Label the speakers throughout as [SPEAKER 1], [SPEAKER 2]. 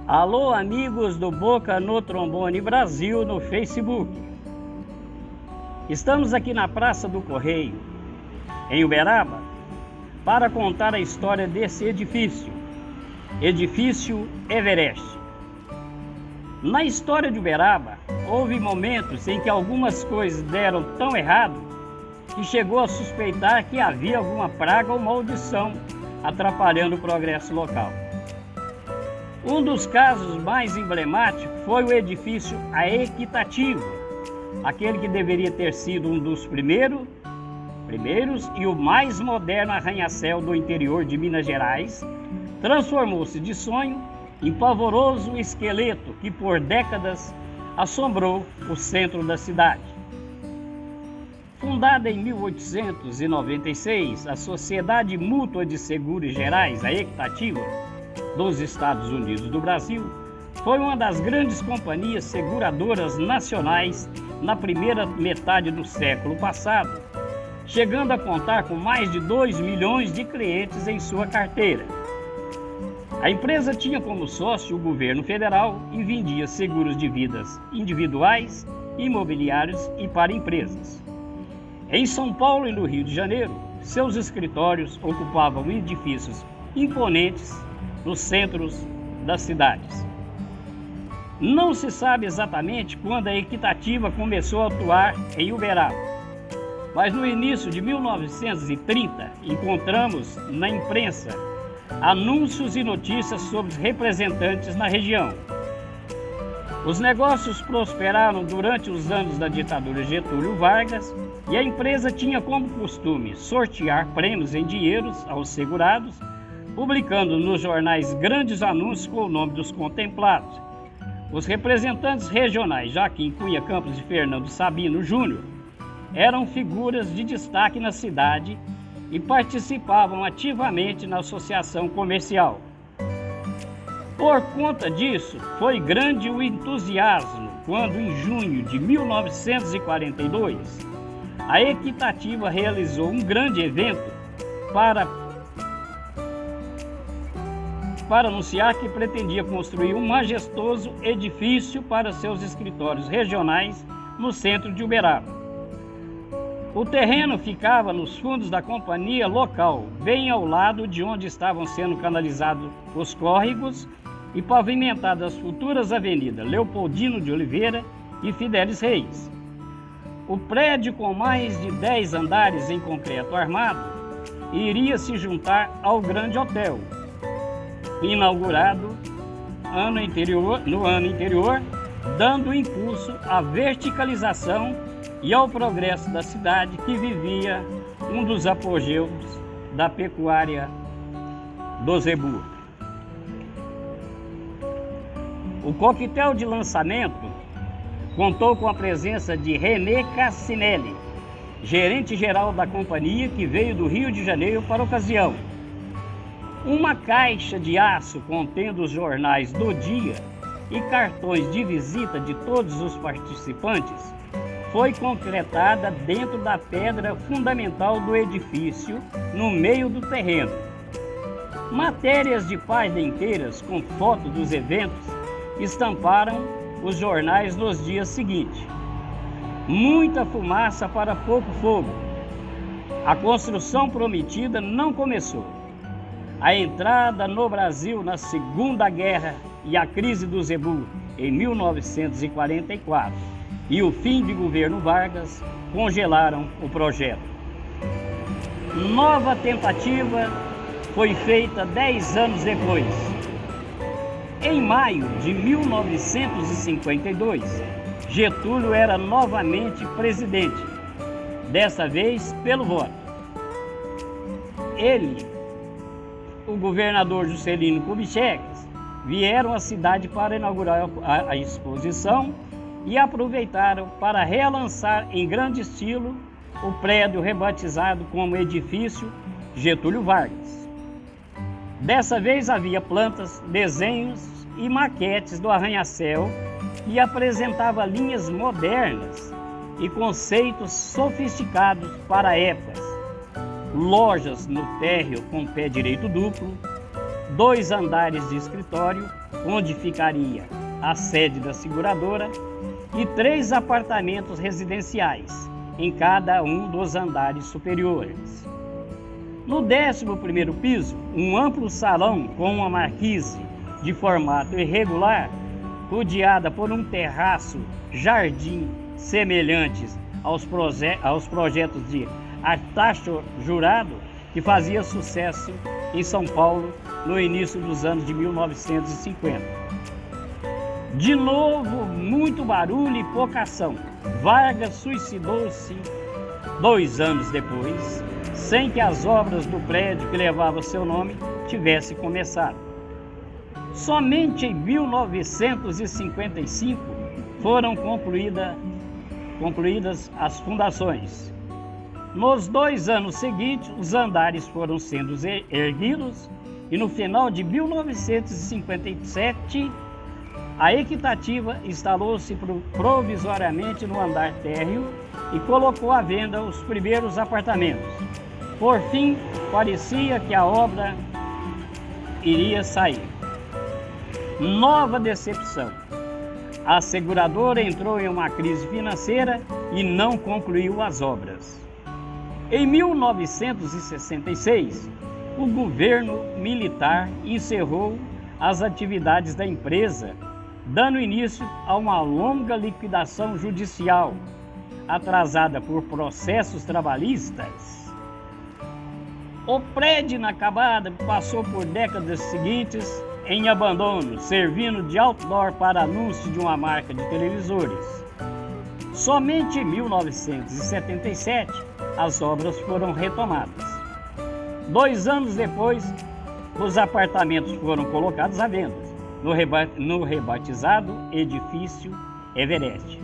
[SPEAKER 1] Alô, amigos do Boca no Trombone Brasil no Facebook. Estamos aqui na Praça do Correio, em Uberaba, para contar a história desse edifício Everest. Na história de Uberaba, houve momentos em que algumas coisas deram tão errado que chegou a suspeitar que havia alguma praga ou maldição atrapalhando o progresso local. Um dos casos mais emblemáticos foi o edifício A Equitativa, aquele que deveria ter sido um dos primeiros e o mais moderno arranha-céu do interior de Minas Gerais, transformou-se de sonho em pavoroso esqueleto que por décadas assombrou o centro da cidade. Fundada em 1896, a Sociedade Mútua de Seguros Gerais, a Equitativa, dos Estados Unidos do Brasil, foi uma das grandes companhias seguradoras nacionais na primeira metade do século passado, chegando a contar com mais de 2 milhões de clientes em sua carteira. A empresa tinha como sócio o governo federal e vendia seguros de vidas individuais, imobiliários e para empresas. Em São Paulo e no Rio de Janeiro, seus escritórios ocupavam edifícios imponentes nos centros das cidades. Não se sabe exatamente quando a Equitativa começou a atuar em Uberaba, mas no início de 1930 encontramos na imprensa anúncios e notícias sobre os representantes na região. Os negócios prosperaram durante os anos da ditadura Getúlio Vargas e a empresa tinha como costume sortear prêmios em dinheiros aos segurados, publicando nos jornais grandes anúncios com o nome dos contemplados. Os representantes regionais Joaquim Cunha Campos e Fernando Sabino Júnior eram figuras de destaque na cidade e participavam ativamente na associação comercial. Por conta disso, foi grande o entusiasmo quando, em junho de 1942, a Equitativa realizou um grande evento para anunciar que pretendia construir um majestoso edifício para seus escritórios regionais no centro de Uberaba. O terreno ficava nos fundos da companhia local, bem ao lado de onde estavam sendo canalizados os córregos e pavimentadas as futuras avenidas Leopoldino de Oliveira e Fidelis Reis. O prédio, com mais de 10 andares em concreto armado, iria se juntar ao Grande Hotel, inaugurado no ano anterior, dando impulso à verticalização e ao progresso da cidade, que vivia um dos apogeus da pecuária do zebu. O coquetel de lançamento contou com a presença de René Cassinelli, gerente-geral da companhia, que veio do Rio de Janeiro para a ocasião. Uma caixa de aço contendo os jornais do dia e cartões de visita de todos os participantes foi concretada dentro da pedra fundamental do edifício, no meio do terreno. Matérias de páginas inteiras com fotos dos eventos estamparam os jornais nos dias seguintes. Muita fumaça para pouco fogo. A construção prometida não começou. A entrada no Brasil na Segunda Guerra e a crise do zebu em 1944 e o fim do governo Vargas congelaram o projeto. Nova tentativa foi feita 10 anos depois. Em maio de 1952, Getúlio era novamente presidente, dessa vez pelo voto. Ele, o governador Juscelino Kubitschek, vieram à cidade para inaugurar a exposição e aproveitaram para relançar em grande estilo o prédio rebatizado como Edifício Getúlio Vargas. Dessa vez havia plantas, desenhos e maquetes do arranha-céu e apresentava linhas modernas e conceitos sofisticados para épocas. Lojas no térreo com pé direito duplo, 2 andares de escritório, onde ficaria a sede da seguradora, e 3 apartamentos residenciais em cada um dos andares superiores. No 11º piso, um amplo salão com uma marquise de formato irregular, rodeada por um terraço-jardim semelhantes aos projetos de Artacho Jurado, que fazia sucesso em São Paulo no início dos anos de 1950. De novo, muito barulho e pouca ação. Vargas suicidou-se 2 anos depois, sem que as obras do prédio que levava seu nome tivessem começado. Somente em 1955 foram concluídas as fundações. Nos 2 anos seguintes, os andares foram sendo erguidos e no final de 1957, a Equitativa instalou-se provisoriamente no andar térreo e colocou à venda os primeiros apartamentos. Por fim, parecia que a obra iria sair. Nova decepção. A seguradora entrou em uma crise financeira e não concluiu as obras. Em 1966, o governo militar encerrou as atividades da empresa, dando início a uma longa liquidação judicial, atrasada por processos trabalhistas. O prédio inacabado passou por décadas seguintes em abandono, servindo de outdoor para anúncio de uma marca de televisores. Somente em 1977, as obras foram retomadas. 2 anos depois, os apartamentos foram colocados à venda no rebatizado Edifício Everest.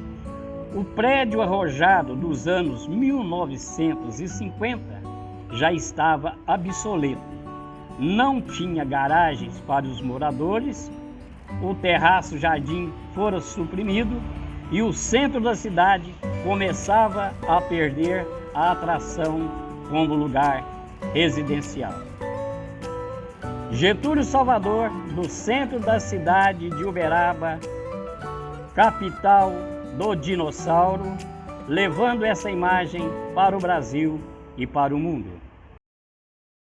[SPEAKER 1] O prédio arrojado dos anos 1950 já estava obsoleto. Não tinha garagens para os moradores, o terraço-jardim fora suprimido e o centro da cidade começava a perder a atração como lugar residencial. Getúlio Salvador, do centro da cidade de Uberaba, capital do dinossauro, levando essa imagem para o Brasil e para o mundo.